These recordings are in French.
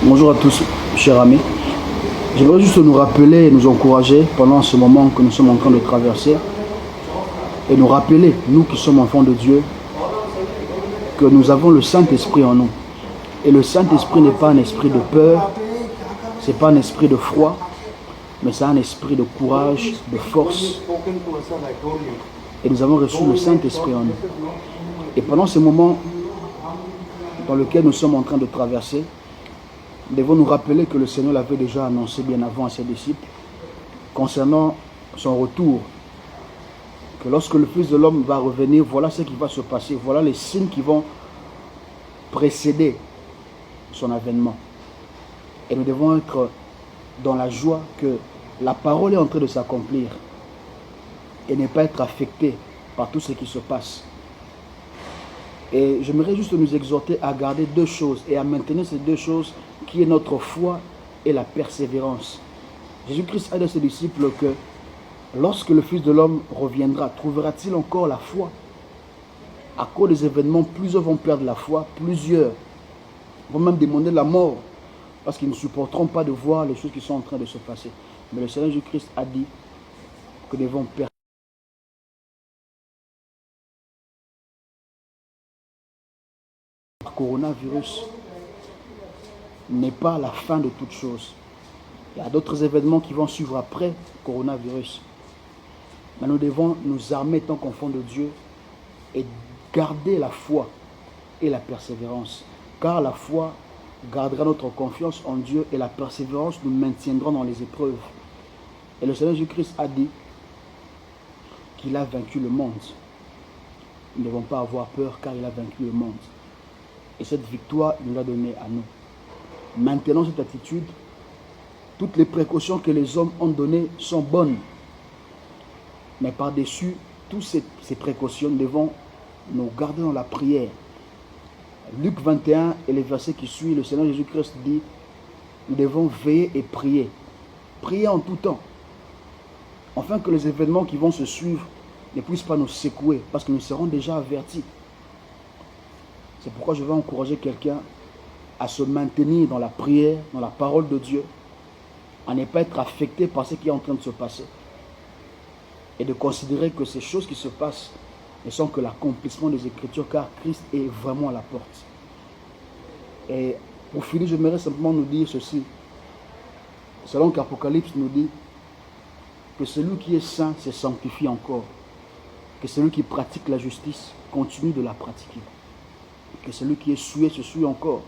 Bonjour à tous, chers amis. J'aimerais juste nous rappeler et nous encourager pendant ce moment que nous sommes en train de traverser et nous rappeler, nous qui sommes enfants de Dieu, que nous avons le Saint-Esprit en nous. Et le Saint-Esprit n'est pas un esprit de peur, ce n'est pas un esprit de froid, mais c'est un esprit de courage, de force. Et nous avons reçu le Saint-Esprit en nous. Et pendant ce moment dans lequel nous sommes en train de traverser, nous devons nous rappeler que le Seigneur l'avait déjà annoncé bien avant à ses disciples concernant son retour. Que lorsque le Fils de l'homme va revenir, voilà ce qui va se passer. Voilà les signes qui vont précéder son avènement. Et nous devons être dans la joie que la parole est en train de s'accomplir et ne pas être affecté par tout ce qui se passe. Et j'aimerais juste nous exhorter à garder deux choses et à maintenir ces deux choses qui est notre foi et la persévérance. Jésus-Christ a dit à ses disciples que lorsque le Fils de l'homme reviendra, trouvera-t-il encore la foi? À cause des événements, plusieurs vont perdre la foi, plusieurs vont même demander la mort parce qu'ils ne supporteront pas de voir les choses qui sont en train de se passer. Mais le Seigneur Jésus-Christ a dit que nous devons persévérer. Le coronavirus n'est pas la fin de toute chose. Il y a d'autres événements qui vont suivre après le coronavirus. Mais nous devons nous armer tant qu'enfants de Dieu et garder la foi et la persévérance. Car la foi gardera notre confiance en Dieu et la persévérance nous maintiendra dans les épreuves. Et le Seigneur Jésus-Christ a dit qu'il a vaincu le monde. Nous ne devons pas avoir peur car il a vaincu le monde. Et cette victoire, il nous l'a donnée à nous. Maintenant, cette attitude, toutes les précautions que les hommes ont données sont bonnes. Mais par-dessus toutes ces précautions, nous devons nous garder dans la prière. Luc 21 et les versets qui suivent, le Seigneur Jésus-Christ dit, nous devons veiller et prier. Prier en tout temps. Afin que les événements qui vont se suivre ne puissent pas nous secouer, parce que nous serons déjà avertis. C'est pourquoi je vais encourager quelqu'un à se maintenir dans la prière, dans la parole de Dieu, à ne pas être affecté par ce qui est en train de se passer. Et de considérer que ces choses qui se passent ne sont que l'accomplissement des Écritures, car Christ est vraiment à la porte. Et pour finir, j'aimerais simplement nous dire ceci. Selon qu'Apocalypse nous dit que celui qui est saint se sanctifie encore, que celui qui pratique la justice continue de la pratiquer, que celui qui est souillé se souille encore.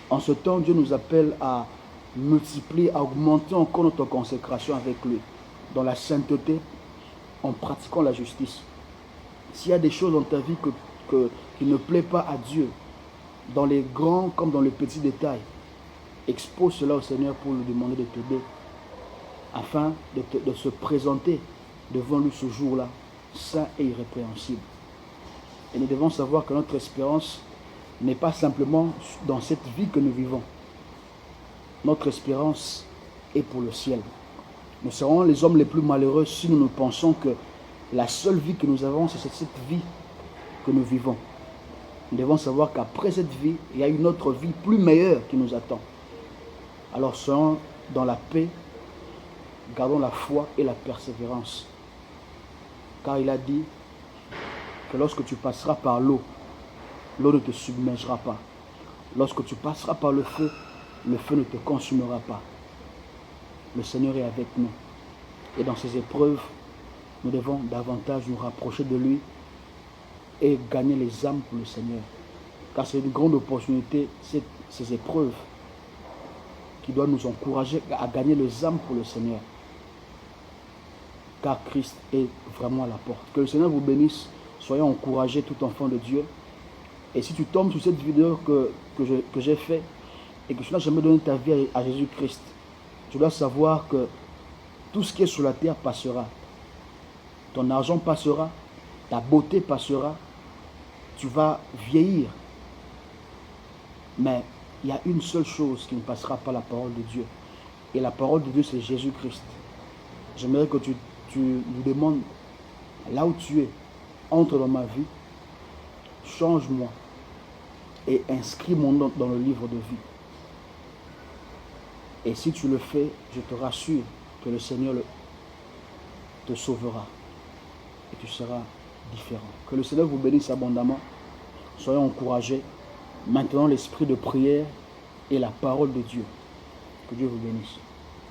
En ce temps, Dieu nous appelle à multiplier, à augmenter encore notre consécration avec lui, dans la sainteté, en pratiquant la justice. S'il y a des choses dans ta vie qui ne plaisent pas à Dieu, dans les grands comme dans les petits détails, expose cela au Seigneur pour lui demander de t'aider, afin de se présenter devant lui ce jour-là, saint et irrépréhensible. Et nous devons savoir que notre espérance n'est pas simplement dans cette vie que nous vivons. Notre espérance est pour le ciel. Nous serons les hommes les plus malheureux si nous pensons que la seule vie que nous avons, c'est cette vie que nous vivons. Nous devons savoir qu'après cette vie, il y a une autre vie plus meilleure qui nous attend. Alors soyons dans la paix, gardons la foi et la persévérance. Car il a dit que lorsque tu passeras par l'eau, l'eau ne te submergera pas. Lorsque tu passeras par le feu ne te consumera pas. Le Seigneur est avec nous. Et dans ces épreuves, nous devons davantage nous rapprocher de lui et gagner les âmes pour le Seigneur. Car c'est une grande opportunité, ces épreuves, qui doivent nous encourager à gagner les âmes pour le Seigneur. Car Christ est vraiment à la porte. Que le Seigneur vous bénisse. Soyez encouragés, tout enfant de Dieu. Et si tu tombes sur cette vidéo que j'ai faite et que tu n'as jamais donné ta vie à Jésus-Christ, tu dois savoir que tout ce qui est sur la terre passera. Ton argent passera, ta beauté passera, tu vas vieillir. Mais il y a une seule chose qui ne passera pas, la parole de Dieu. Et la parole de Dieu, c'est Jésus-Christ. J'aimerais que tu lui demandes, là où tu es, entre dans ma vie, change-moi et inscris mon nom dans le livre de vie. Et si tu le fais, je te rassure que le Seigneur te sauvera. Et tu seras différent. Que le Seigneur vous bénisse abondamment. Soyez encouragés. Maintenant, l'esprit de prière et la parole de Dieu. Que Dieu vous bénisse.